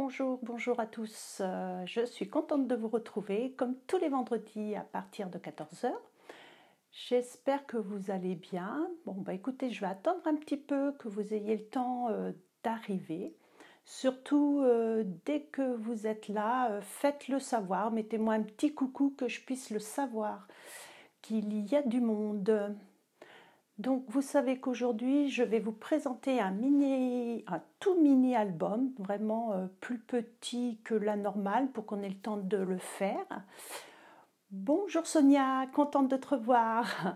Bonjour, bonjour à tous. Je suis contente de vous retrouver comme tous les vendredis à partir de 14 heures. J'espère que vous allez bien. Bon, bah écoutez, je vais attendre un petit peu que vous ayez le temps d'arriver. Surtout, dès que vous êtes là, faites-le savoir. Mettez-moi un petit coucou que je puisse le savoir qu'il y a du monde. Donc vous savez qu'aujourd'hui je vais vous présenter un tout mini album, vraiment plus petit que la normale pour qu'on ait le temps de le faire. Bonjour Sonia, contente de te revoir.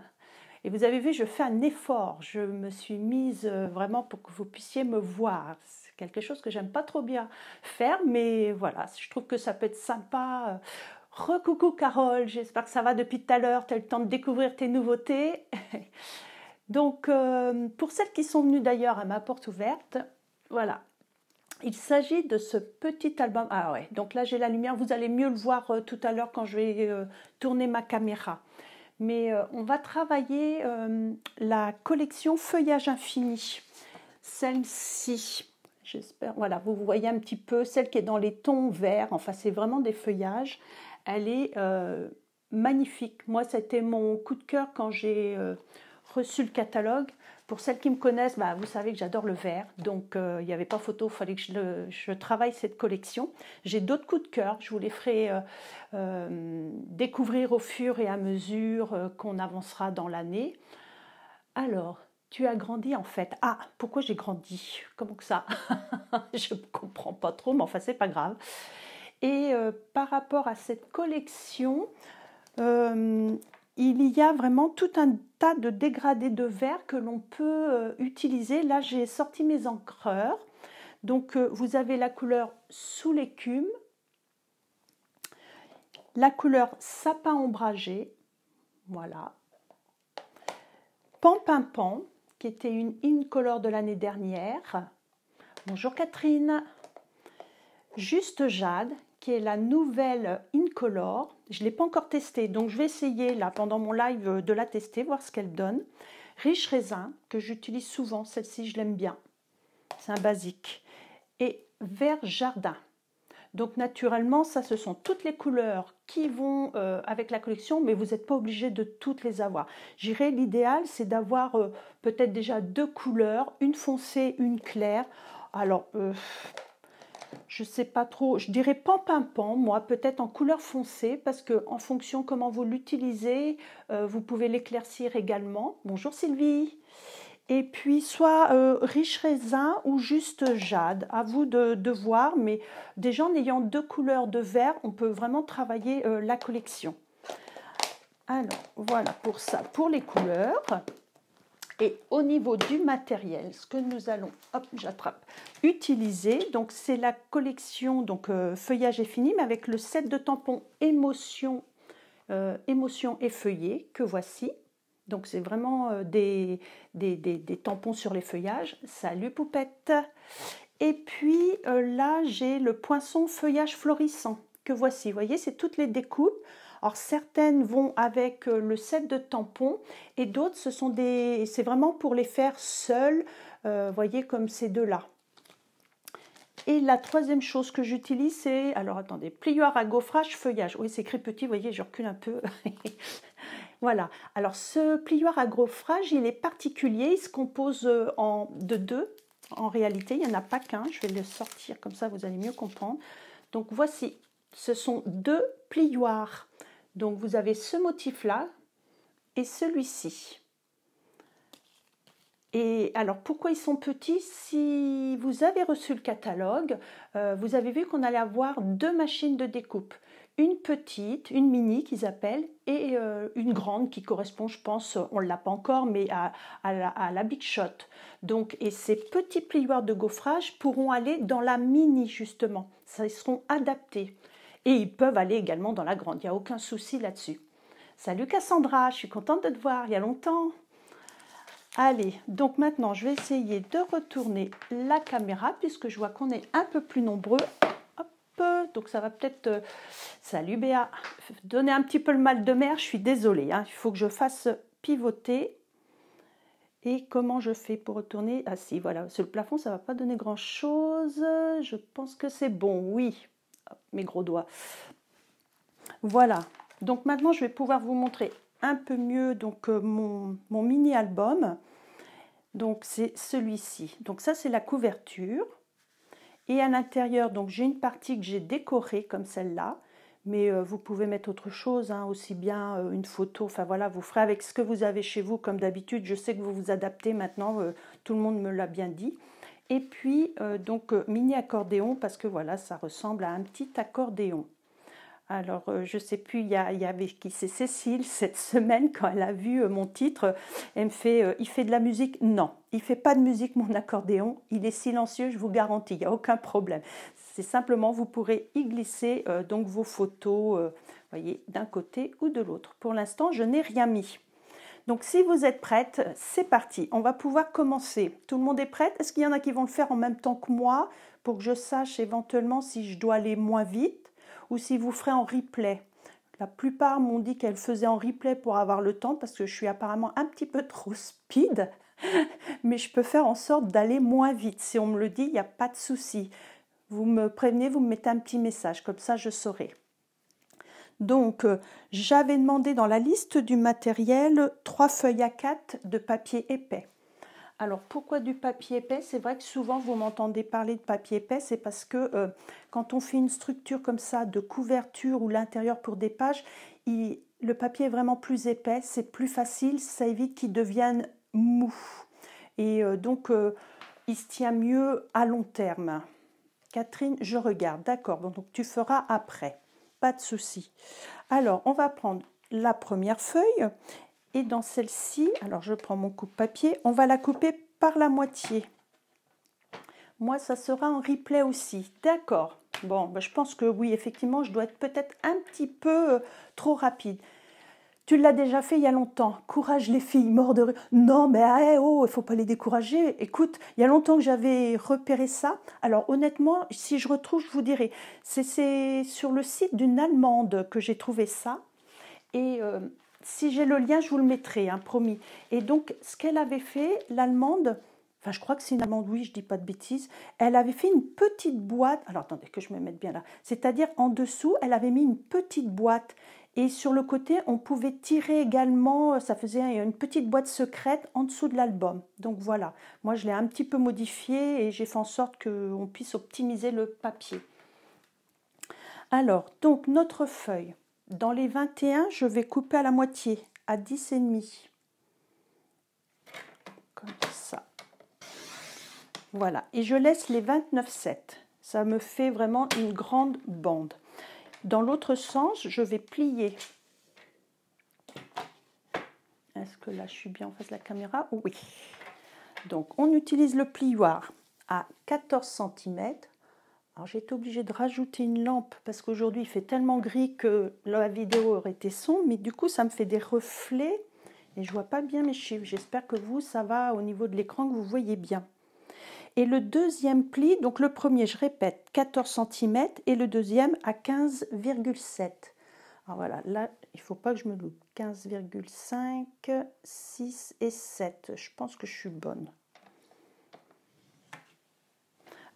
Et vous avez vu, je fais un effort, je me suis mise vraiment pour que vous puissiez me voir. C'est quelque chose que j'aime pas trop bien faire, mais voilà, je trouve que ça peut être sympa. Recoucou Carole, j'espère que ça va depuis tout à l'heure, tu as eu le temps de découvrir tes nouveautés. Donc, pour celles qui sont venues d'ailleurs à ma porte ouverte, voilà, il s'agit de ce petit album. Ah ouais, donc là j'ai la lumière, vous allez mieux le voir tout à l'heure quand je vais tourner ma caméra. Mais on va travailler la collection Feuillage Infini, celle-ci. J'espère, voilà, vous voyez un petit peu, celle qui est dans les tons verts, enfin c'est vraiment des feuillages. Elle est magnifique. Moi, c'était mon coup de cœur quand j'ai reçu le catalogue. Pour celles qui me connaissent, bah, vous savez que j'adore le vert, donc il n'y avait pas photo, il fallait que je travaille cette collection. J'ai d'autres coups de cœur, je vous les ferai découvrir au fur et à mesure qu'on avancera dans l'année. Alors, tu as grandi en fait. Ah, pourquoi j'ai grandi? Comment que ça? Je ne comprends pas trop, mais enfin, c'est pas grave. Et par rapport à cette collection, il y a vraiment tout un tas de dégradés de verre que l'on peut utiliser. Là, j'ai sorti mes encreurs. Donc, vous avez la couleur sous l'écume, la couleur sapin ombragé, voilà. Pan, qui était une incolore de l'année dernière. Bonjour Catherine. Juste Jade, qui est la nouvelle incolore. Je ne l'ai pas encore testée, donc je vais essayer là pendant mon live de la tester, voir ce qu'elle donne. Riche raisin, que j'utilise souvent, celle-ci je l'aime bien. C'est un basique. Et vert jardin. Donc naturellement, ça ce sont toutes les couleurs qui vont avec la collection, mais vous n'êtes pas obligé de toutes les avoir. J'irais, l'idéal c'est d'avoir peut-être déjà deux couleurs, une foncée, une claire. Alors, je sais pas trop, je dirais pan, moi peut-être en couleur foncée, parce que en fonction comment vous l'utilisez, vous pouvez l'éclaircir également. Bonjour Sylvie. Et puis soit riche raisin ou juste jade, à vous de voir, mais déjà en ayant deux couleurs de vert, on peut vraiment travailler la collection. Alors voilà pour ça, pour les couleurs. Et au niveau du matériel, ce que nous allons, hop, j'attrape, utiliser, donc c'est la collection donc Feuillage est fini, mais avec le set de tampons émotion et feuillet que voici. Donc c'est vraiment des tampons sur les feuillages. Salut poupette. Et puis là j'ai le poinçon feuillage florissant que voici. Vous voyez, c'est toutes les découpes. Alors certaines vont avec le set de tampons et d'autres c'est vraiment pour les faire seuls. Voyez comme ces deux-là. Et la troisième chose que j'utilise, c'est, alors attendez, plioir à gaufrage feuillage. Oui, c'est écrit petit, vous voyez, je recule un peu. Voilà, alors ce plioir à gaufrage, il est particulier, il se compose de deux. En réalité, il n'y en a pas qu'un, je vais le sortir comme ça, vous allez mieux comprendre. Donc voici, ce sont deux plioirs. Donc vous avez ce motif-là et celui-ci. Et alors pourquoi ils sont petits? Si vous avez reçu le catalogue, vous avez vu qu'on allait avoir deux machines de découpe. Une petite, une mini qu'ils appellent, et une grande qui correspond, je pense, on ne l'a pas encore, mais à la Big Shot. Donc, et ces petits plioirs de gaufrage pourront aller dans la mini, justement. Ça, ils seront adaptés. Et ils peuvent aller également dans la grande, il n'y a aucun souci là-dessus. Salut Cassandra, je suis contente de te voir, il y a longtemps. Allez, donc maintenant, je vais essayer de retourner la caméra, puisque je vois qu'on est un peu plus nombreux. Donc ça va peut-être, salut Béa, donner un petit peu le mal de mer, je suis désolée, hein. Il faut que je fasse pivoter Et comment je fais pour retourner? Ah si, voilà, sur le plafond, ça ne va pas donner grand-chose. Je pense que c'est bon, oui. Hop, mes gros doigts. Voilà, donc maintenant, je vais pouvoir vous montrer un peu mieux donc, mon mini-album. Donc, c'est celui-ci. Donc, ça, c'est la couverture. Et à l'intérieur, donc j'ai une partie que j'ai décorée comme celle-là. Mais vous pouvez mettre autre chose, hein, aussi bien une photo. Enfin voilà, vous ferez avec ce que vous avez chez vous comme d'habitude. Je sais que vous vous adaptez maintenant, tout le monde me l'a bien dit. Et puis donc mini accordéon parce que voilà, ça ressemble à un petit accordéon. Alors, je ne sais plus, il y avait qui c'est Cécile cette semaine quand elle a vu mon titre, elle me fait il fait de la musique? Non, il fait pas de musique mon accordéon, il est silencieux, je vous garantis, il n'y a aucun problème. C'est simplement, vous pourrez y glisser donc vos photos, voyez, d'un côté ou de l'autre. Pour l'instant, je n'ai rien mis. Donc, si vous êtes prête, c'est parti. On va pouvoir commencer. Tout le monde est prêt? Est-ce qu'il y en a qui vont le faire en même temps que moi pour que je sache éventuellement si je dois aller moins vite ou si vous ferez en replay? La plupart m'ont dit qu'elles faisaient en replay pour avoir le temps parce que je suis apparemment un petit peu trop speed, mais je peux faire en sorte d'aller moins vite. Si on me le dit, il n'y a pas de souci. Vous me prévenez, vous me mettez un petit message, comme ça je saurai. Donc, j'avais demandé dans la liste du matériel 3 feuilles A4 de papier épais. Alors, pourquoi du papier épais? C'est vrai que souvent, vous m'entendez parler de papier épais, c'est parce que quand on fait une structure comme ça de couverture ou l'intérieur pour des pages, le papier est vraiment plus épais, c'est plus facile, ça évite qu'il devienne mou. Et donc, il se tient mieux à long terme. Catherine, je regarde, d'accord, bon, donc tu feras après. Pas de souci. Alors, on va prendre la première feuille et dans celle-ci, alors je prends mon coupe-papier, on va la couper par la moitié. Moi, ça sera en replay aussi. D'accord. Bon, ben, je pense que oui, effectivement, je dois être peut-être un petit peu trop rapide. Tu l'as déjà fait il y a longtemps. Courage les filles, mort de rire. Non, mais il ne faut pas les décourager. Écoute, il y a longtemps que j'avais repéré ça. Alors honnêtement, si je retrouve, je vous dirai. C'est sur le site d'une Allemande que j'ai trouvé ça. Et si j'ai le lien, je vous le mettrai, hein, promis. Et donc, ce qu'elle avait fait, l'Allemande, enfin je crois que c'est une Allemande, oui, je ne dis pas de bêtises, elle avait fait une petite boîte. Alors attendez que je me mette bien là. C'est-à-dire en dessous, elle avait mis une petite boîte. Et sur le côté, on pouvait tirer également, ça faisait une petite boîte secrète en dessous de l'album. Donc voilà, moi je l'ai un petit peu modifié et j'ai fait en sorte qu'on puisse optimiser le papier. Alors, donc notre feuille, dans les 21, je vais couper à la moitié, à 10,5. Comme ça. Voilà, et je laisse les 29,7. Ça me fait vraiment une grande bande. Dans l'autre sens, je vais plier. Est-ce que là, je suis bien en face de la caméra? Oui. Donc, on utilise le plioir à 14 cm. Alors, j'ai été obligée de rajouter une lampe parce qu'aujourd'hui, il fait tellement gris que la vidéo aurait été sombre. Mais du coup, ça me fait des reflets et je ne vois pas bien mes chiffres. J'espère que vous, ça va au niveau de l'écran, que vous voyez bien. Et le deuxième pli, donc le premier, je répète, 14 cm et le deuxième à 15,7. Alors voilà, là, il ne faut pas que je me loupe. 15,5, 6 et 7. Je pense que je suis bonne.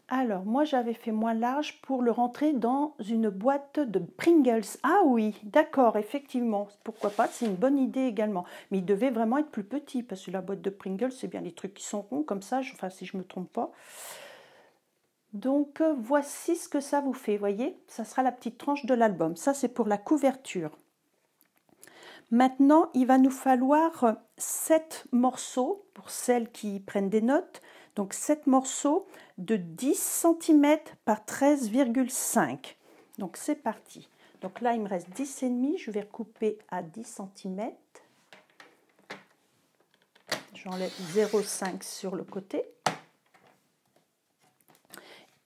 Alors, moi, j'avais fait moins large pour le rentrer dans une boîte de Pringles. Ah oui, d'accord, effectivement. Pourquoi pas, c'est une bonne idée également. Mais il devait vraiment être plus petit, parce que la boîte de Pringles, c'est bien les trucs qui sont ronds, comme ça, enfin, si je ne me trompe pas. Donc, voici ce que ça vous fait, voyez. Ça sera la petite tranche de l'album. Ça, c'est pour la couverture. Maintenant, il va nous falloir 7 morceaux, pour celles qui prennent des notes. Donc 7 morceaux de 10 cm par 13,5. Donc c'est parti. Donc là, il me reste 10,5. Je vais recouper à 10 cm. J'enlève 0,5 sur le côté.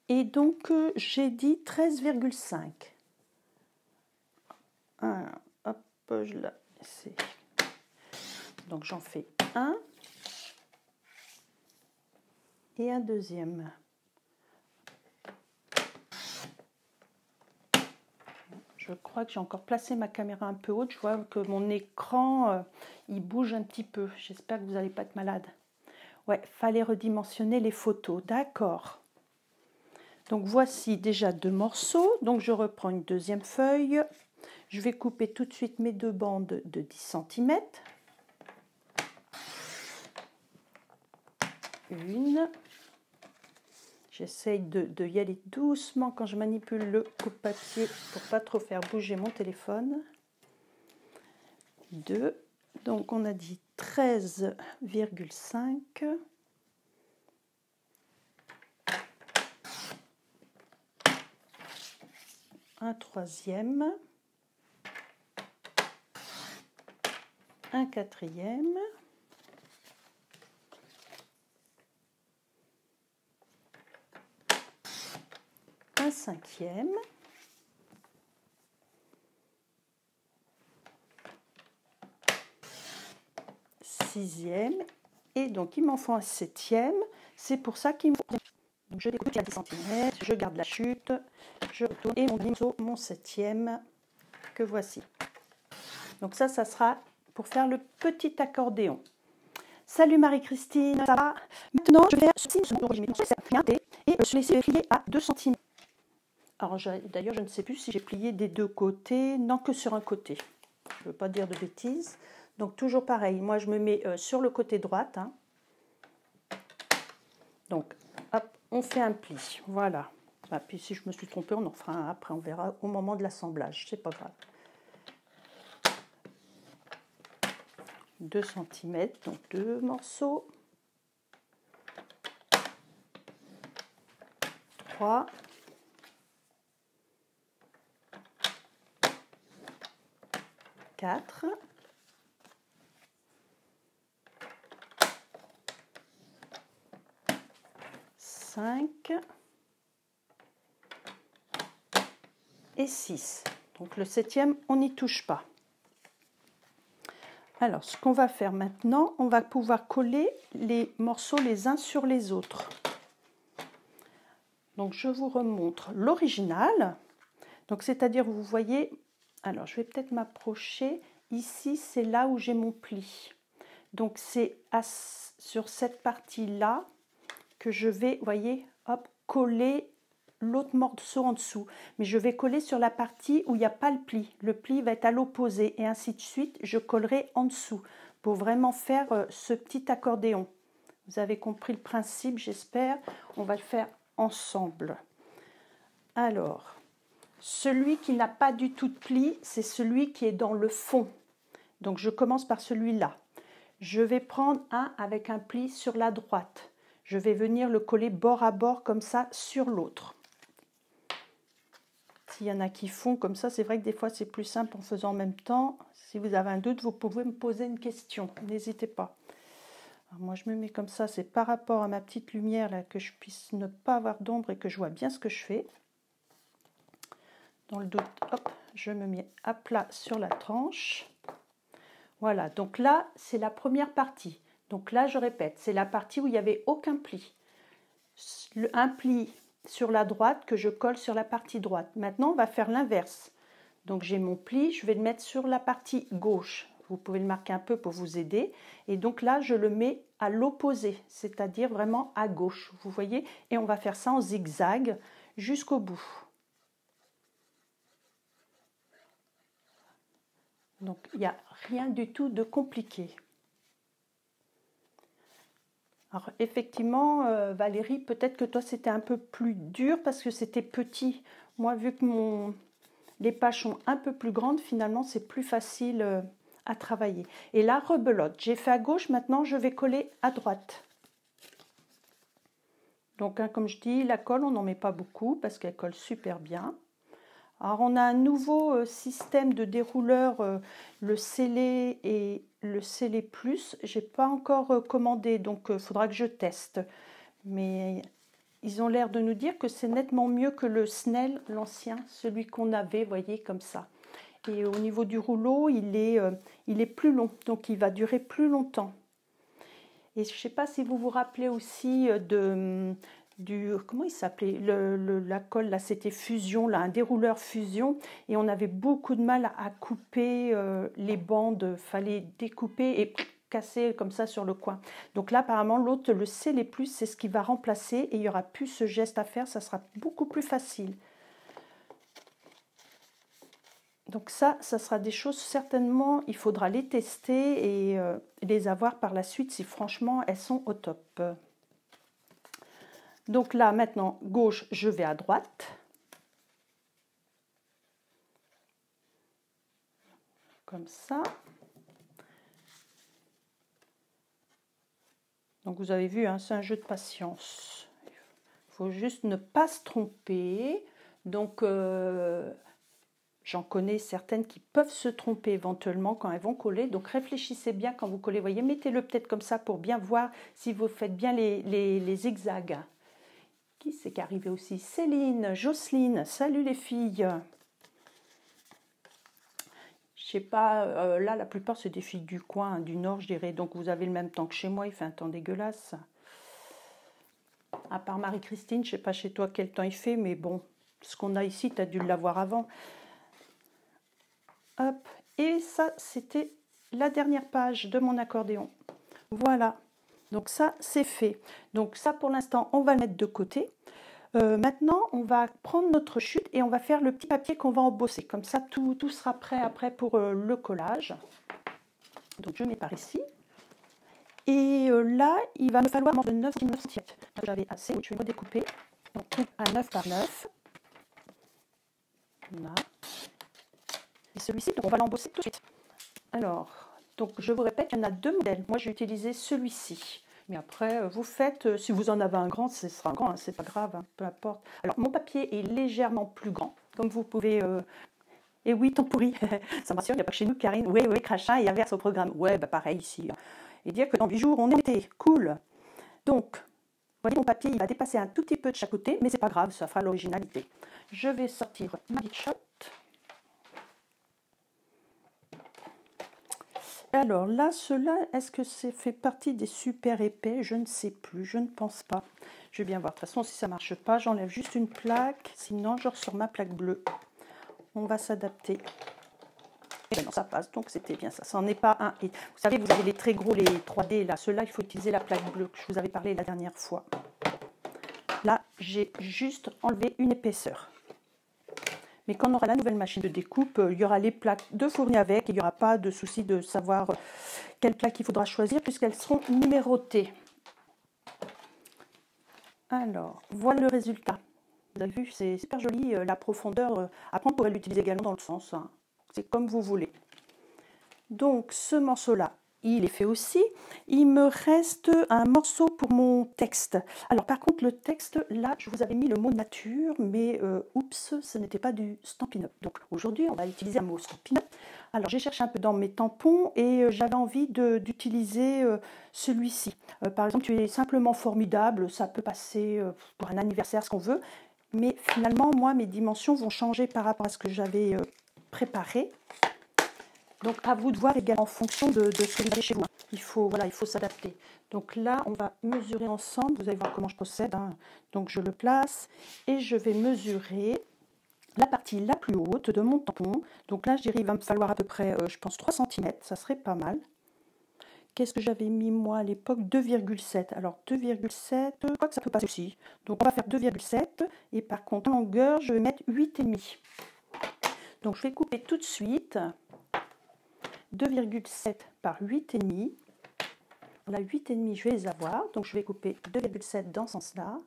Et donc, j'ai dit 13,5. Hop, je la... Donc j'en fais un. Et un deuxième. Je crois que j'ai encore placé ma caméra un peu haute. Je vois que mon écran, il bouge un petit peu. J'espère que vous n'allez pas être malade. Ouais, fallait redimensionner les photos, d'accord. Donc voici déjà 2 morceaux, donc je reprends une deuxième feuille. Je vais couper tout de suite mes 2 bandes de 10 cm. Une. J'essaye de y aller doucement quand je manipule le coupe-papier pour pas trop faire bouger mon téléphone. 2. Donc on a dit 13,5. Un troisième. Un quatrième. Un cinquième. Sixième. Et donc il m'en faut un septième. C'est pour ça qu'il me faut. Donc je découpe à 10 cm, je garde la chute, je retourne et mon septième que voici. Donc ça sera pour faire le petit accordéon. Salut Marie-Christine, ça va? Maintenant je vais faire ceci, et je laisse plier à 2 cm. Alors d'ailleurs je ne sais plus si j'ai plié des 2 côtés, non que sur un côté. Je ne veux pas dire de bêtises. Donc toujours pareil, moi je me mets sur le côté droit. Hein. Donc hop, on fait un pli, voilà. Ah, puis si je me suis trompée, on en fera un après, on verra au moment de l'assemblage, c'est pas grave. 2 cm, donc 2 morceaux. 3. 4. 5 et 6. Donc le septième, on n'y touche pas. Alors, ce qu'on va faire maintenant, on va pouvoir coller les morceaux les uns sur les autres. Donc, je vous remontre l'original. Donc, c'est-à-dire, vous voyez, alors je vais peut-être m'approcher. Ici, c'est là où j'ai mon pli. Donc, c'est sur cette partie-là que je vais, voyez, hop, coller l'autre morceau en dessous. Mais je vais coller sur la partie où il n'y a pas le pli. Le pli va être à l'opposé et ainsi de suite. Je collerai en dessous pour vraiment faire ce petit accordéon. Vous avez compris le principe, j'espère. On va le faire ensemble. Alors, celui qui n'a pas du tout de pli, c'est celui qui est dans le fond. Donc, je commence par celui-là. Je vais prendre un avec un pli sur la droite. Je vais venir le coller bord à bord comme ça sur l'autre. S'il y en a qui font comme ça, c'est vrai que des fois c'est plus simple en faisant en même temps. Si vous avez un doute, vous pouvez me poser une question, n'hésitez pas. Alors moi je me mets comme ça, c'est par rapport à ma petite lumière là que je puisse ne pas avoir d'ombre et que je vois bien ce que je fais. Dans le doute, hop, je me mets à plat sur la tranche. Voilà, donc là c'est la première partie. Donc là je répète, c'est la partie où il n'y avait aucun pli. Un pli sur la droite que je colle sur la partie droite. Maintenant, on va faire l'inverse. Donc, j'ai mon pli, je vais le mettre sur la partie gauche. Vous pouvez le marquer un peu pour vous aider. Et donc là, je le mets à l'opposé, c'est-à-dire vraiment à gauche. Vous voyez? Et on va faire ça en zigzag jusqu'au bout. Donc, il n'y a rien du tout de compliqué. Alors effectivement, Valérie, peut-être que toi c'était un peu plus dur parce que c'était petit. Moi, vu que les pages sont un peu plus grandes, finalement c'est plus facile à travailler. Et là, rebelote. J'ai fait à gauche, maintenant je vais coller à droite. Donc hein, comme je dis, la colle, on n'en met pas beaucoup parce qu'elle colle super bien. Alors on a un nouveau système de dérouleur, le scellé et le scellé plus. Je n'ai pas encore commandé, donc il faudra que je teste. Mais ils ont l'air de nous dire que c'est nettement mieux que le Snell, l'ancien, celui qu'on avait, voyez, comme ça. Et au niveau du rouleau, il est plus long, donc il va durer plus longtemps. Et je ne sais pas si vous vous rappelez aussi comment il s'appelait, la colle là, c'était Fusion, là, un dérouleur Fusion, et on avait beaucoup de mal à couper les bandes, fallait découper et casser comme ça sur le coin. Donc là, apparemment, l'autre, le sceller plus, c'est ce qui va remplacer et il n'y aura plus ce geste à faire, ça sera beaucoup plus facile. Donc ça sera des choses, certainement, il faudra les tester et les avoir par la suite si franchement, elles sont au top. Donc là, maintenant, gauche, je vais à droite. Comme ça. Donc vous avez vu, hein, c'est un jeu de patience. Il faut juste ne pas se tromper. Donc j'en connais certaines qui peuvent se tromper éventuellement quand elles vont coller. Donc réfléchissez bien quand vous collez. Vous voyez, mettez-le peut-être comme ça pour bien voir si vous faites bien les zigzags. Qui c'est qui est arrivé aussi? Céline, Jocelyne, salut les filles. Je sais pas, là la plupart c'est des filles du coin, du nord je dirais, donc vous avez le même temps que chez moi, il fait un temps dégueulasse. À part Marie-Christine, je sais pas chez toi quel temps il fait, mais bon, ce qu'on a ici, tu as dû l'avoir avant. Hop, et ça c'était la dernière page de mon accordéon. Voilà, donc ça c'est fait. Donc ça pour l'instant on va le mettre de côté. Maintenant, on va prendre notre chute et on va faire le petit papier qu'on va embosser. Comme ça, tout sera prêt après pour le collage. Donc, je mets par ici. Et là, il va me falloir de 9 cm. J'avais assez, je vais le découper. Donc, à 9 par 9. Là. Et celui-ci, on va l'embosser tout de suite. Alors, donc je vous répète, il y en a deux modèles. Moi, j'ai utilisé celui-ci. Mais après, vous faites, si vous en avez un grand, ce sera un grand, hein, c'est pas grave, hein, peu importe. Alors, mon papier est légèrement plus grand, comme vous pouvez... Et oui, ton pourri, ça me rassure, il n'y a pas que chez nous, Karine. Oui, crachin et inverse au programme. Ouais, bah pareil ici. Et dire que dans 8 jours, on est été. Cool. Donc, vous voyez, mon papier, il va dépasser un tout petit peu de chaque côté, mais c'est pas grave, ça fera l'originalité. Je vais sortir ma Big Shot. Alors là, cela, est-ce que c'est fait partie des super épais? Je ne sais plus, je ne pense pas. Je vais bien voir. De toute façon, si ça ne marche pas, j'enlève juste une plaque. Sinon, je ressors ma plaque bleue. On va s'adapter. Et non, ça passe, donc c'était bien ça. Ça n'en est pas un. Et vous savez, vous avez les très gros, les 3D, là. Ceux-là, il faut utiliser la plaque bleue que je vous avais parlé la dernière fois. Là, j'ai juste enlevé une épaisseur. Mais quand on aura la nouvelle machine de découpe, il y aura les plaques de fournie avec, et il n'y aura pas de souci de savoir quelle plaque il faudra choisir puisqu'elles seront numérotées. Alors, voilà le résultat. Vous avez vu, c'est super joli, la profondeur. Après, on pourrait l'utiliser également dans le sens. Hein. C'est comme vous voulez. Donc, ce morceau-là, il est fait aussi. Il me reste un morceau pour mon texte. Alors par contre le texte, là je vous avais mis le mot nature, mais oups, ce n'était pas du Stampin' Up. Donc aujourd'hui on va utiliser un mot Stampin' Up. Alors j'ai cherché un peu dans mes tampons et j'avais envie d'utiliser celui-ci. Par exemple, tu es simplement formidable, ça peut passer pour un anniversaire, ce qu'on veut. Mais finalement, moi, mes dimensions vont changer par rapport à ce que j'avais préparé. Donc à vous de voir également en fonction de ce que vous avez chez vous. Il faut s'adapter. Donc là, on va mesurer ensemble. Vous allez voir comment je procède. Hein. Donc je le place et je vais mesurer la partie la plus haute de mon tampon. Donc là, je dirais il va me falloir à peu près, je pense, 3 cm. Ça serait pas mal. Qu'est-ce que j'avais mis moi à l'époque? 2,7. Alors 2,7, je crois que ça peut passer aussi. Donc on va faire 2,7. Et par contre, en longueur, je vais mettre 8,5. Donc je vais couper tout de suite. 2,7 par 8,5. Là, 8,5, je vais les avoir. Donc, je vais couper 2,7 dans ce sens-là.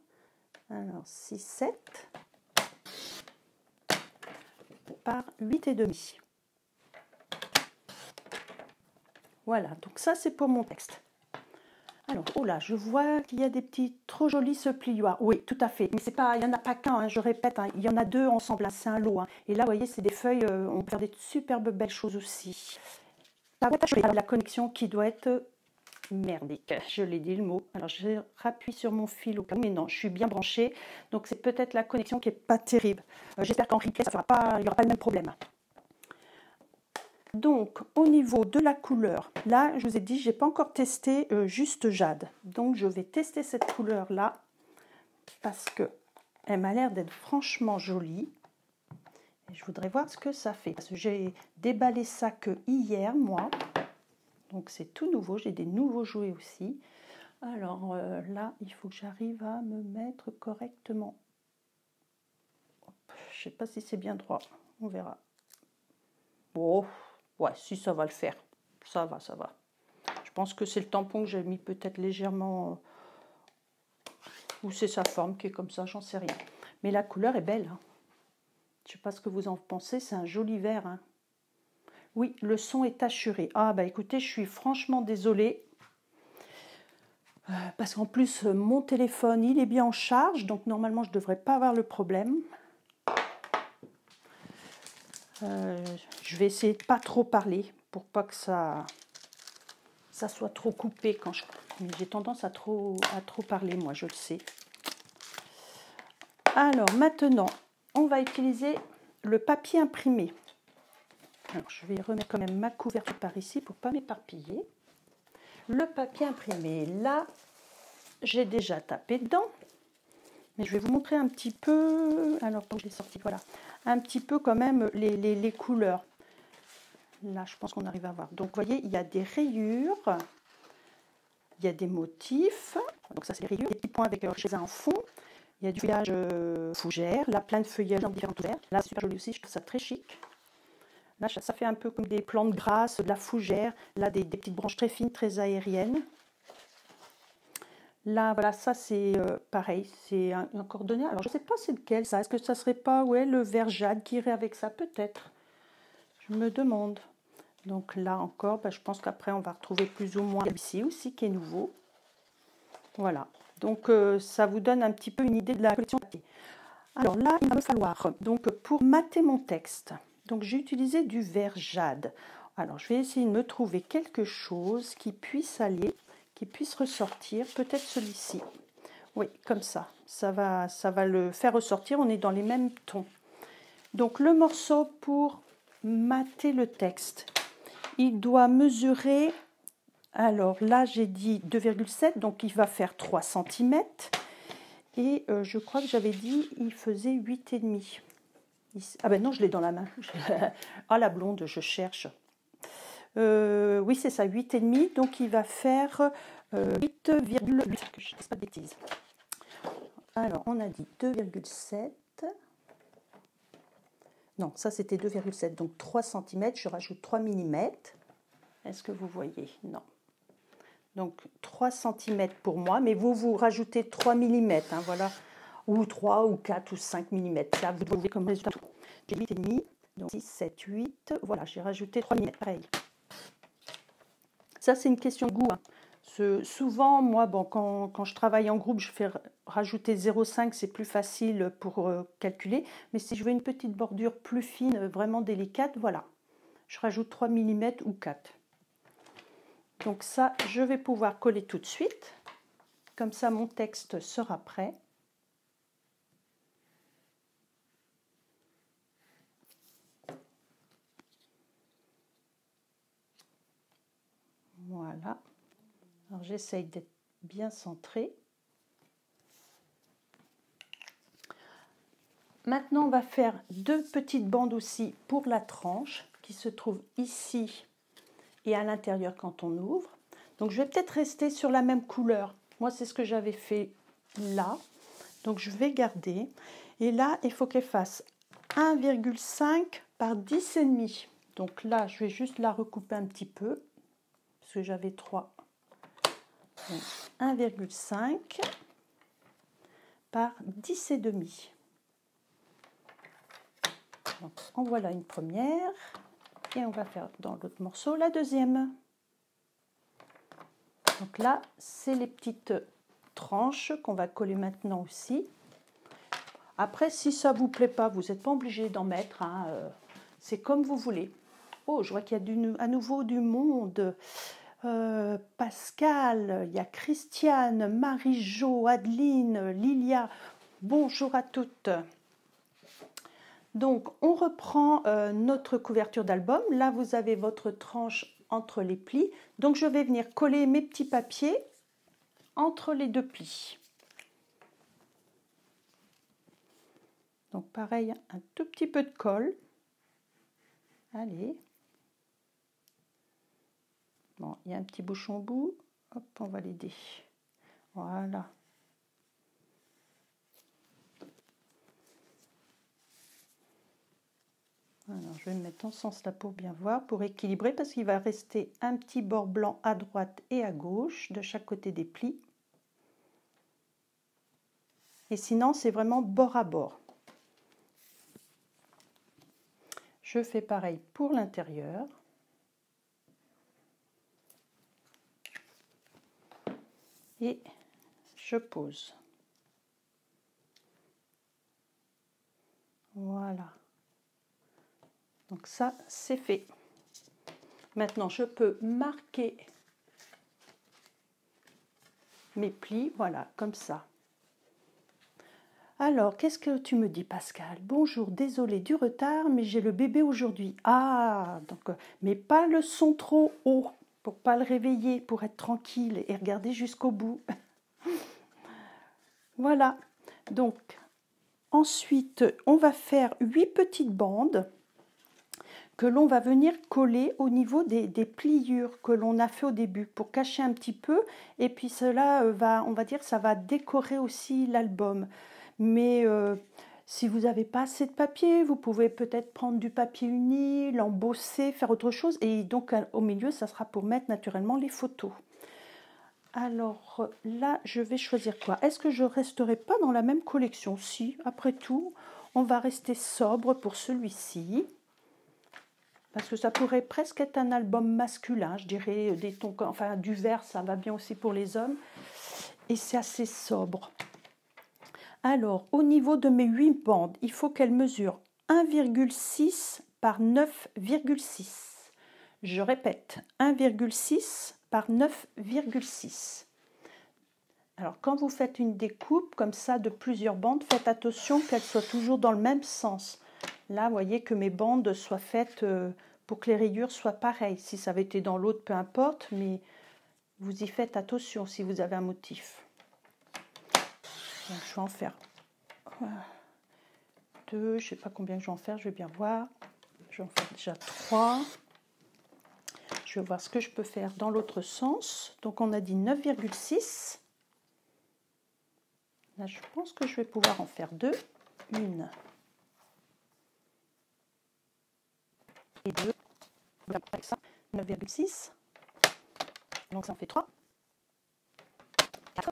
Alors, 6, 7 par 8,5. Voilà, donc ça, c'est pour mon texte. Alors, oh là, je vois qu'il y a des petits trop jolis ce plioir. Oui, tout à fait. Mais c'est pas, il n'y en a pas qu'un, hein, je répète, hein, il y en a deux ensemble. Hein, c'est un lot. Hein. Et là, vous voyez, c'est des feuilles, on peut faire des superbes belles choses aussi. La connexion qui doit être merdique, je l'ai dit le mot. Alors je rappuie sur mon fil au cas où, mais non, je suis bien branchée, donc c'est peut-être la connexion qui n'est pas terrible. J'espère qu'en replay, il n'y aura pas le même problème. Donc au niveau de la couleur, là je vous ai dit, je n'ai pas encore testé juste jade. Donc je vais tester cette couleur là, parce qu'elle m'a l'air d'être franchement jolie. Et je voudrais voir ce que ça fait, parce que j'ai déballé ça que hier, moi. Donc c'est tout nouveau, j'ai des nouveaux jouets aussi. Alors là, il faut que j'arrive à me mettre correctement. Hop, je ne sais pas si c'est bien droit, on verra. Bon, ouais, si ça va le faire. Ça va, ça va. Je pense que c'est le tampon que j'ai mis peut-être légèrement... ou c'est sa forme qui est comme ça, j'en sais rien. Mais la couleur est belle. Hein. Je ne sais pas ce que vous en pensez, c'est un joli vert. Hein. Oui, le son est assuré. Ah bah écoutez, je suis franchement désolée. Parce qu'en plus, mon téléphone, il est bien en charge. Donc normalement, je ne devrais pas avoir le problème. Je vais essayer de ne pas trop parler pour pas que ça soit trop coupé quand je... J'ai tendance à trop parler, moi, je le sais. Alors maintenant, on va utiliser le papier imprimé. Alors, je vais remettre quand même ma couverture par ici pour ne pas m'éparpiller. Le papier imprimé, là, j'ai déjà tapé dedans. Mais je vais vous montrer un petit peu, alors quand je l'ai sorti, voilà, un petit peu quand même les couleurs. Là, je pense qu'on arrive à voir. Donc, vous voyez, il y a des rayures, il y a des motifs. Donc, ça, c'est les rayures, des petits points avec chez un fond. Il y a du feuillage fougère, là, plein de feuillages dans différentes couleurs. Là, c'est super joli aussi, je trouve ça très chic. Là, ça fait un peu comme des plantes grasses, de la fougère. Là, des petites branches très fines, très aériennes. Là, voilà, ça c'est pareil, c'est un coordonné. Alors, je ne sais pas c'est lequel ça. Est-ce que ça serait pas le vert jade qui irait avec ça? Peut-être. Je me demande. Donc là encore, je pense qu'après, on va retrouver plus ou moins ici aussi qui est nouveau. Voilà. Donc, ça vous donne un petit peu une idée de la collection papier. Alors là, il va me falloir, donc pour mater mon texte, donc j'ai utilisé du vert jade. Alors, je vais essayer de me trouver quelque chose qui puisse aller, qui puisse ressortir, peut-être celui-ci. Oui, comme ça. Ça va le faire ressortir, on est dans les mêmes tons. Donc, le morceau pour mater le texte, il doit mesurer, alors là, j'ai dit 2,7, donc il va faire 3 cm. Et je crois que j'avais dit il faisait 8,5. Ah ben non, je l'ai dans la main. Ah, la blonde, je cherche. Oui, c'est ça, 8,5. Donc, il va faire 8,8. Je ne dis pas de bêtises. Alors, on a dit 2,7. Non, ça, c'était 2,7. Donc, 3 cm. Je rajoute 3 mm. Est-ce que vous voyez? Non. Donc, 3 cm pour moi. Mais vous rajoutez 3 mm. Hein, voilà. Ou 3, ou 4, ou 5 mm. Ça, vous voyez comme résultat. J'ai 8,5. Donc, 6, 7, 8. Voilà, j'ai rajouté 3 mm. Pareil. Ça, c'est une question de goût. Hein. Souvent, moi, bon, quand je travaille en groupe, je fais rajouter 0,5, c'est plus facile pour calculer. Mais si je veux une petite bordure plus fine, vraiment délicate, voilà. Je rajoute 3 mm ou 4. Donc ça, je vais pouvoir coller tout de suite. Comme ça, mon texte sera prêt. Voilà. Alors, j'essaye d'être bien centrée. Maintenant, on va faire 2 petites bandes aussi pour la tranche qui se trouve ici et à l'intérieur quand on ouvre. Donc, je vais peut-être rester sur la même couleur. Moi, c'est ce que j'avais fait là. Donc, je vais garder. Et là, il faut qu'elle fasse 1,5 par 10,5. Donc là, je vais juste la recouper un petit peu parce que j'avais 3. 1,5 par 10,5. Donc, en voilà une première et on va faire dans l'autre morceau la deuxième. Donc là, c'est les petites tranches qu'on va coller maintenant aussi. Après, si ça ne vous plaît pas, vous n'êtes pas obligé d'en mettre. Hein, c'est comme vous voulez. Oh, je vois qu'il y a à nouveau du monde. Pascal, il y a Christiane, Marie-Jo, Adeline, Lilia. Bonjour à toutes. Donc, on reprend notre couverture d'album. Là, vous avez votre tranche entre les plis. Donc, je vais venir coller mes petits papiers entre les 2 plis. Donc, pareil, un tout petit peu de colle. Allez. Bon, il y a un petit bouchon au bout. Hop, on va l'aider. Voilà. Alors, je vais me mettre en sens là pour bien voir, pour équilibrer, parce qu'il va rester un petit bord blanc à droite et à gauche, de chaque côté des plis. Et sinon, c'est vraiment bord à bord. Je fais pareil pour l'intérieur. Et je pose. Voilà. Donc ça, c'est fait. Maintenant, je peux marquer mes plis, voilà, comme ça. Alors, qu'est-ce que tu me dis, Pascal? Bonjour, désolé du retard, mais j'ai le bébé aujourd'hui. Ah, donc, mais pas le son trop haut, pour pas le réveiller, pour être tranquille et regarder jusqu'au bout. Voilà. Donc, ensuite, on va faire 8 petites bandes que l'on va venir coller au niveau des pliures que l'on a fait au début pour cacher un petit peu, et puis cela va, on va dire, ça va décorer aussi l'album. Mais si vous n'avez pas assez de papier, vous pouvez peut-être prendre du papier uni, l'embosser, faire autre chose, et donc au milieu ça sera pour mettre naturellement les photos. Alors là je vais choisir quoi? Est-ce que je resterai pas dans la même collection? Si, après tout on va rester sobre pour celui-ci. Parce que ça pourrait presque être un album masculin, je dirais, des tons, enfin du vert, ça va bien aussi pour les hommes. Et c'est assez sobre. Alors, au niveau de mes 8 bandes, il faut qu'elles mesurent 1,6 par 9,6. Je répète, 1,6 par 9,6. Alors, quand vous faites une découpe comme ça de plusieurs bandes, faites attention qu'elles soient toujours dans le même sens. Là, vous voyez que mes bandes soient faites pour que les rayures soient pareilles. Si ça avait été dans l'autre, peu importe, mais vous y faites attention si vous avez un motif. Donc, je vais en faire 2, je ne sais pas combien je vais en faire, je vais bien voir. Je vais en faire déjà 3. Je vais voir ce que je peux faire dans l'autre sens. Donc, on a dit 9,6. Là, je pense que je vais pouvoir en faire 2. 1 et 2. 9,6. Donc ça en fait 3. 4.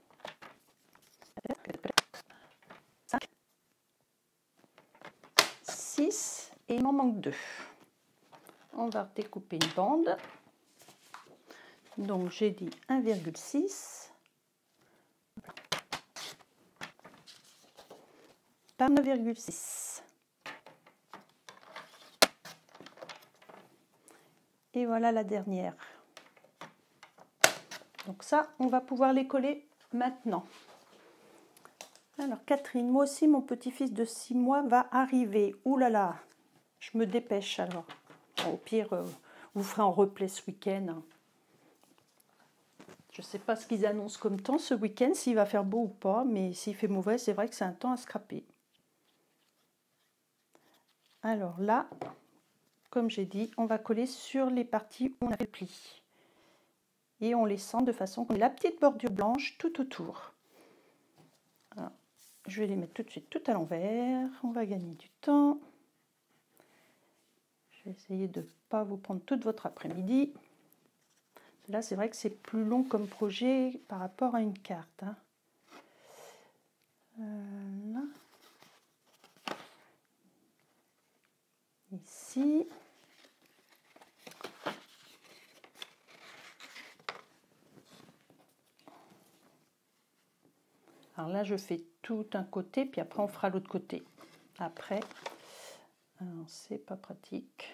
5. 6. Et il m'en manque 2. On va découper une bande. Donc j'ai dit 1,6 par 9,6. Et voilà la dernière. Donc ça, on va pouvoir les coller maintenant. Alors Catherine, moi aussi mon petit-fils de 6 mois va arriver. Ouh là là, je me dépêche alors. Bon, au pire, vous ferez en replay ce week-end. Je ne sais pas ce qu'ils annoncent comme temps ce week-end, s'il va faire beau ou pas, mais s'il fait mauvais, c'est vrai que c'est un temps à scraper. Alors là, comme j'ai dit, on va coller sur les parties où on a fait le pli. Et on les sent de façon qu'on ait la petite bordure blanche tout autour. Alors, je vais les mettre tout de suite tout à l'envers. On va gagner du temps. Je vais essayer de ne pas vous prendre toute votre après-midi. Là, c'est vrai que c'est plus long comme projet par rapport à une carte. Hein. Là. Ici. Alors là, je fais tout un côté, puis après, on fera l'autre côté. Après, c'est pas pratique.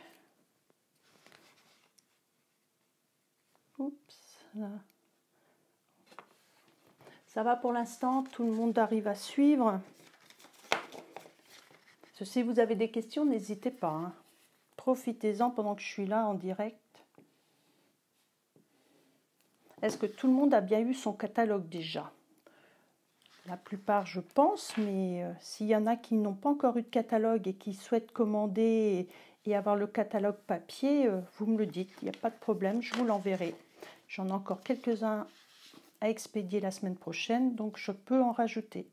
Oups, là. Ça va pour l'instant, tout le monde arrive à suivre. Si vous avez des questions, n'hésitez pas. Hein. Profitez-en pendant que je suis là en direct. Est-ce que tout le monde a bien eu son catalogue déjà? La plupart, je pense, mais s'il y en a qui n'ont pas encore eu de catalogue et qui souhaitent commander et avoir le catalogue papier, vous me le dites, il n'y a pas de problème, je vous l'enverrai. J'en ai encore quelques-uns à expédier la semaine prochaine, donc je peux en rajouter.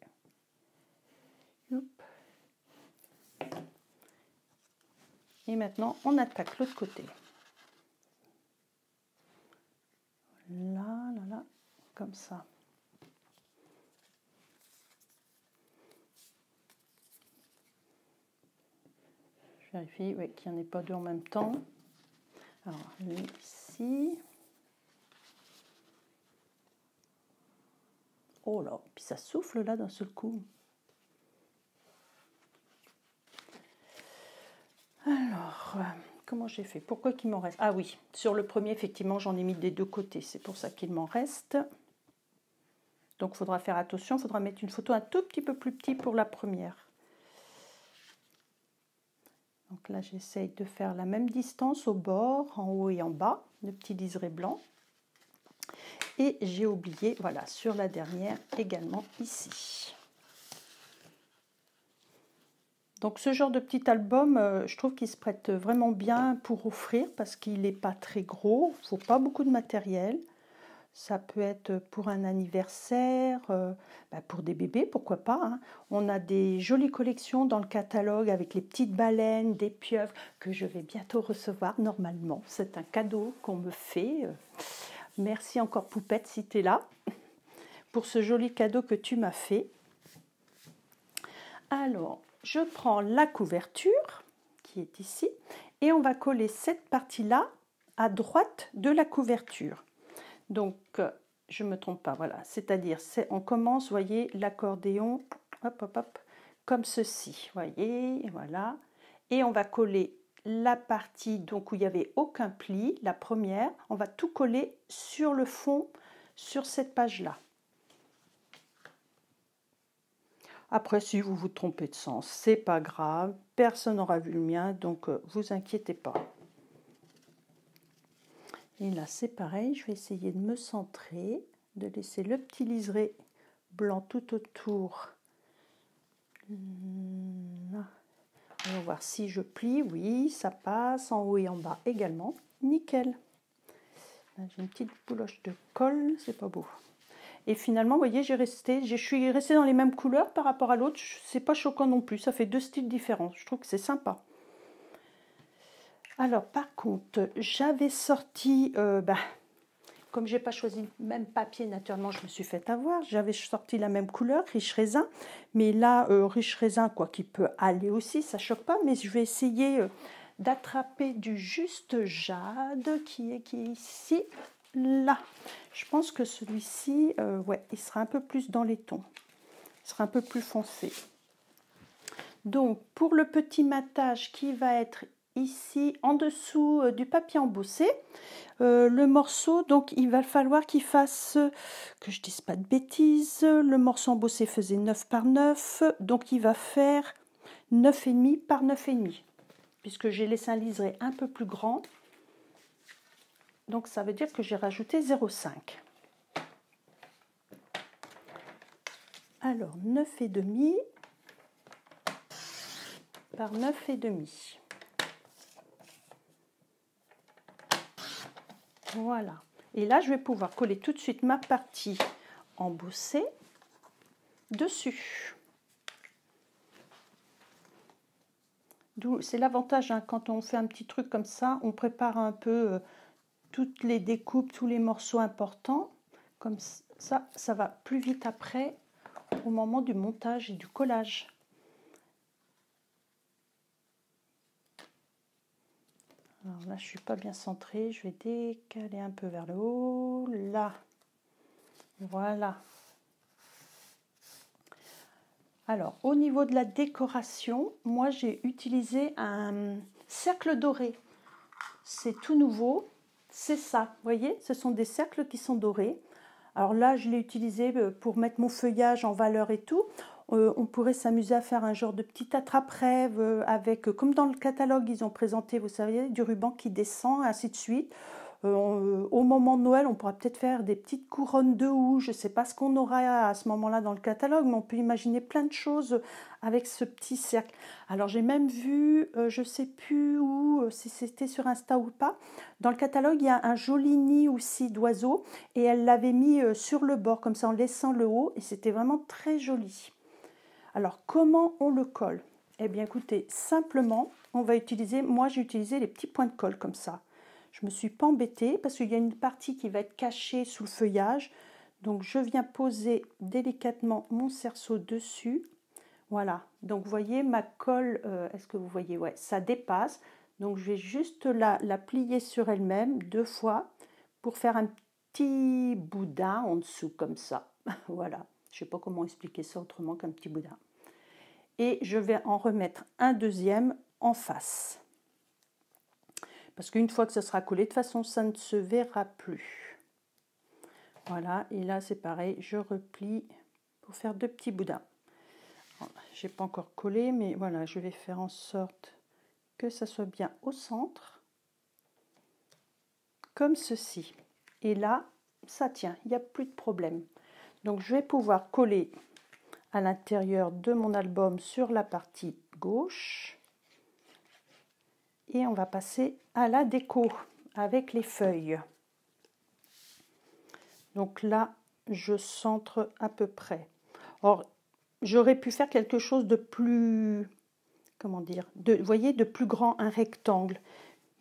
Et maintenant, on attaque l'autre côté. Là, là, là, comme ça. Je vérifie oui, qu'il n'y en ait pas deux en même temps. Alors, ici. Oh là, puis ça souffle là d'un seul coup. Alors, comment j'ai fait? Pourquoi qu'il m'en reste? Ah oui, sur le premier, effectivement, j'en ai mis des deux côtés. C'est pour ça qu'il m'en reste. Donc, il faudra faire attention. Il faudra mettre une photo un tout petit peu plus petite pour la première. Donc là, j'essaye de faire la même distance au bord, en haut et en bas, le petit liseré blanc. Et j'ai oublié, voilà, sur la dernière également ici. Donc ce genre de petit album, je trouve qu'il se prête vraiment bien pour offrir parce qu'il n'est pas très gros, il ne faut pas beaucoup de matériel. Ça peut être pour un anniversaire, pour des bébés, pourquoi pas. Hein. On a des jolies collections dans le catalogue avec les petites baleines, des pieuvres que je vais bientôt recevoir normalement. C'est un cadeau qu'on me fait. Merci encore Poupette si tu es là pour ce joli cadeau que tu m'as fait. Alors, je prends la couverture qui est ici et on va coller cette partie-là à droite de la couverture. Donc, je ne me trompe pas, voilà. C'est-à-dire, on commence, voyez, l'accordéon, hop, hop, hop, comme ceci, voyez, voilà. Et on va coller la partie donc où il n'y avait aucun pli, la première, on va tout coller sur le fond, sur cette page-là. Après, si vous vous trompez de sens, c'est pas grave, personne n'aura vu le mien, donc vous inquiétez pas. Et là, c'est pareil, je vais essayer de me centrer, de laisser le petit liseré blanc tout autour. Là. On va voir si je plie, oui, ça passe, en haut et en bas également, nickel. J'ai une petite bouloche de colle, c'est pas beau. Et finalement, vous voyez, je suis restée dans les mêmes couleurs par rapport à l'autre. C'est pas choquant non plus. Ça fait deux styles différents. Je trouve que c'est sympa. Alors, par contre, j'avais sorti, comme j'ai pas choisi le même papier, naturellement, je me suis fait avoir. J'avais sorti la même couleur, riche raisin. Mais là, riche raisin, quoi, qui peut aller aussi, ça choque pas. Mais je vais essayer d'attraper du juste jade qui est ici. Là, je pense que celui-ci, ouais, il sera un peu plus dans les tons. Il sera un peu plus foncé. Donc, pour le petit matage qui va être ici, en dessous du papier embossé, le morceau, donc il va falloir qu'il fasse, que je dise pas de bêtises, le morceau embossé faisait 9 par 9, donc il va faire 9,5 par 9,5, puisque j'ai laissé un liseré un peu plus grand. Donc ça veut dire que j'ai rajouté 0,5. Alors 9,5 par 9,5. Voilà. Et là, je vais pouvoir coller tout de suite ma partie embossée dessus. C'est l'avantage, hein, quand on fait un petit truc comme ça, on prépare un peu toutes les découpes, tous les morceaux importants. Comme ça, ça va plus vite après au moment du montage et du collage. Alors là, je ne suis pas bien centrée. Je vais décaler un peu vers le haut. Là. Voilà. Alors, au niveau de la décoration, moi, j'ai utilisé un cercle doré. C'est tout nouveau. C'est ça. Vous voyez, ce sont des cercles qui sont dorés. Alors là, je l'ai utilisé pour mettre mon feuillage en valeur et tout. On pourrait s'amuser à faire un genre de petit attrape-rêve avec, comme dans le catalogue, ils ont présenté, vous savez, du ruban qui descend, ainsi de suite. Au moment de Noël, on pourra peut-être faire des petites couronnes de houx. Je ne sais pas ce qu'on aura à ce moment-là dans le catalogue, mais on peut imaginer plein de choses avec ce petit cercle. Alors j'ai même vu, je ne sais plus où, si c'était sur Insta ou pas, dans le catalogue, il y a un joli nid aussi d'oiseaux et elle l'avait mis sur le bord, comme ça en laissant le haut, et c'était vraiment très joli. Alors comment on le colle? Eh bien écoutez, simplement, on va utiliser, moi j'ai utilisé les petits points de colle comme ça. Je ne me suis pas embêtée parce qu'il y a une partie qui va être cachée sous le feuillage. Donc je viens poser délicatement mon cerceau dessus. Voilà, donc vous voyez ma colle, est-ce que vous voyez? Ouais, ça dépasse. Donc je vais juste la plier sur elle-même 2 fois pour faire un petit boudin en dessous comme ça. Voilà, je ne sais pas comment expliquer ça autrement qu'un petit boudin. Et je vais en remettre un deuxième en face. Parce qu'une fois que ça sera collé, de toute façon, ça ne se verra plus. Voilà, et là, c'est pareil, je replie pour faire 2 petits boudins. Je n'ai pas encore collé, mais voilà, je vais faire en sorte que ça soit bien au centre, comme ceci. Et là, ça tient, il n'y a plus de problème. Donc, je vais pouvoir coller à l'intérieur de mon album sur la partie gauche. Et on va passer à la déco avec les feuilles. Donc là, je centre à peu près. Or, j'aurais pu faire quelque chose de plus, comment dire, vous voyez, de plus grand, un rectangle.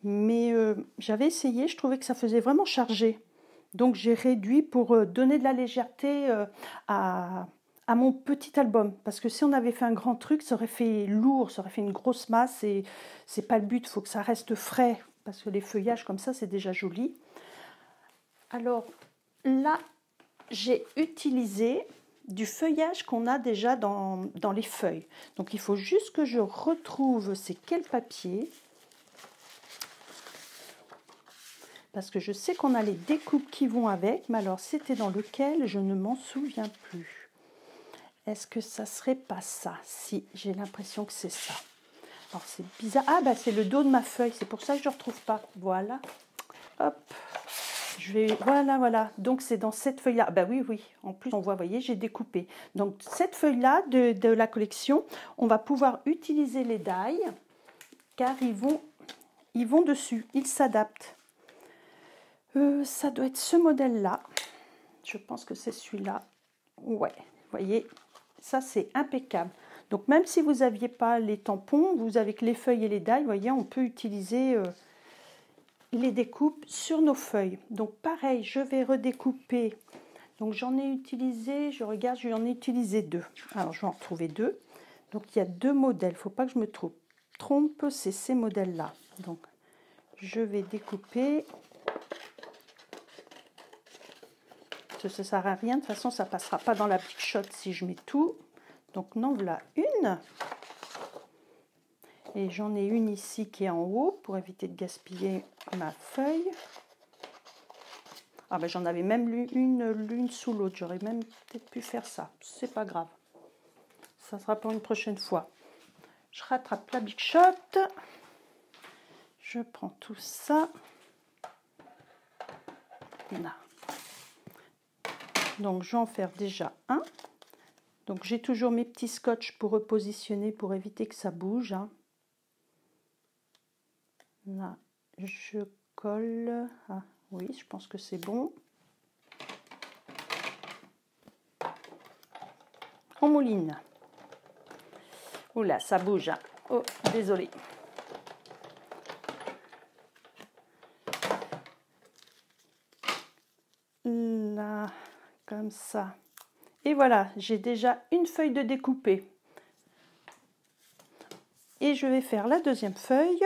Mais j'avais essayé, je trouvais que ça faisait vraiment chargé. Donc j'ai réduit pour donner de la légèreté à mon petit album. Parce que si on avait fait un grand truc, ça aurait fait lourd, ça aurait fait une grosse masse. Et c'est pas le but, il faut que ça reste frais. Parce que les feuillages comme ça, c'est déjà joli. Alors là, j'ai utilisé du feuillage qu'on a déjà dans les feuilles. Donc il faut juste que je retrouve c'est quel papier. Parce que je sais qu'on a les découpes qui vont avec, mais alors c'était dans lequel je ne m'en souviens plus. Est-ce que ça serait pas ça? Si, j'ai l'impression que c'est ça. Alors c'est bizarre. Ah bah c'est le dos de ma feuille, c'est pour ça que je ne retrouve pas. Voilà. Hop. Je vais, voilà. Donc c'est dans cette feuille-là. Bah oui. En plus on voit, vous voyez, j'ai découpé. Donc cette feuille-là de la collection, on va pouvoir utiliser les die car ils vont dessus, ils s'adaptent. Ça doit être ce modèle-là. Je pense que c'est celui-là. Ouais, vous voyez, ça c'est impeccable. Donc même si vous n'aviez pas les tampons, vous avez que les feuilles et les die, vous voyez, on peut utiliser les découpes sur nos feuilles. Donc pareil, je vais redécouper. Donc j'en ai utilisé, je regarde, j'en ai utilisé 2. Alors je vais en retrouver 2. Donc il y a 2 modèles, il ne faut pas que je me trompe, c'est ces modèles-là. Donc je vais découper. Ça ne sert à rien, de toute façon ça ne passera pas dans la Big Shot si je mets tout. Donc non, voilà une. Et j'en ai une ici qui est en haut pour éviter de gaspiller ma feuille. Ah ben j'en avais même l'une sous l'autre, j'aurais même peut-être pu faire ça, c'est pas grave. Ça sera pour une prochaine fois. Je rattrape la Big Shot. Je prends tout ça. Là. Donc je vais en faire déjà un. Donc j'ai toujours mes petits scotch pour repositionner pour éviter que ça bouge. Hein. Là, je colle. Ah oui, je pense que c'est bon. On mouline. Oula, ça bouge. Hein. Oh, désolé. Là, comme ça. Et voilà, j'ai déjà une feuille de découpée. Et je vais faire la deuxième feuille.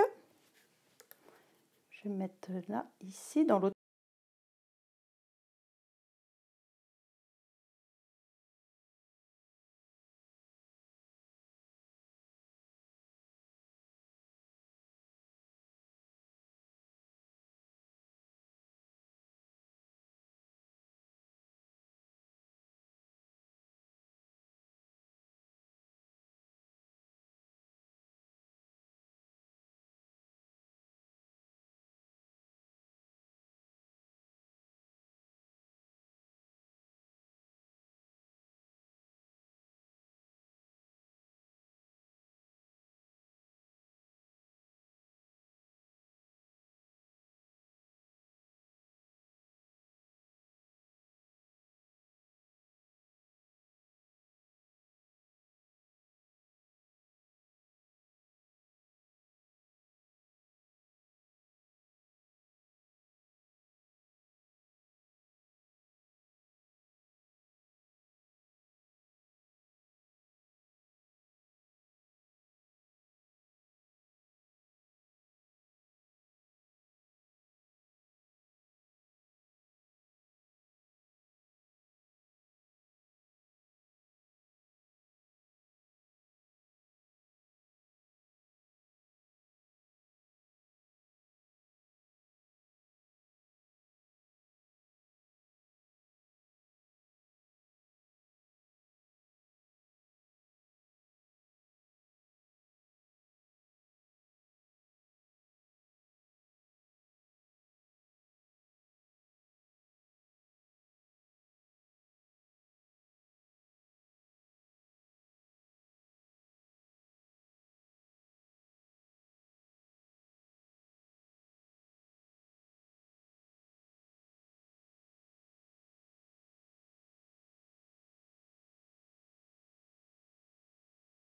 Je vais mettre là, ici, dans l'autre.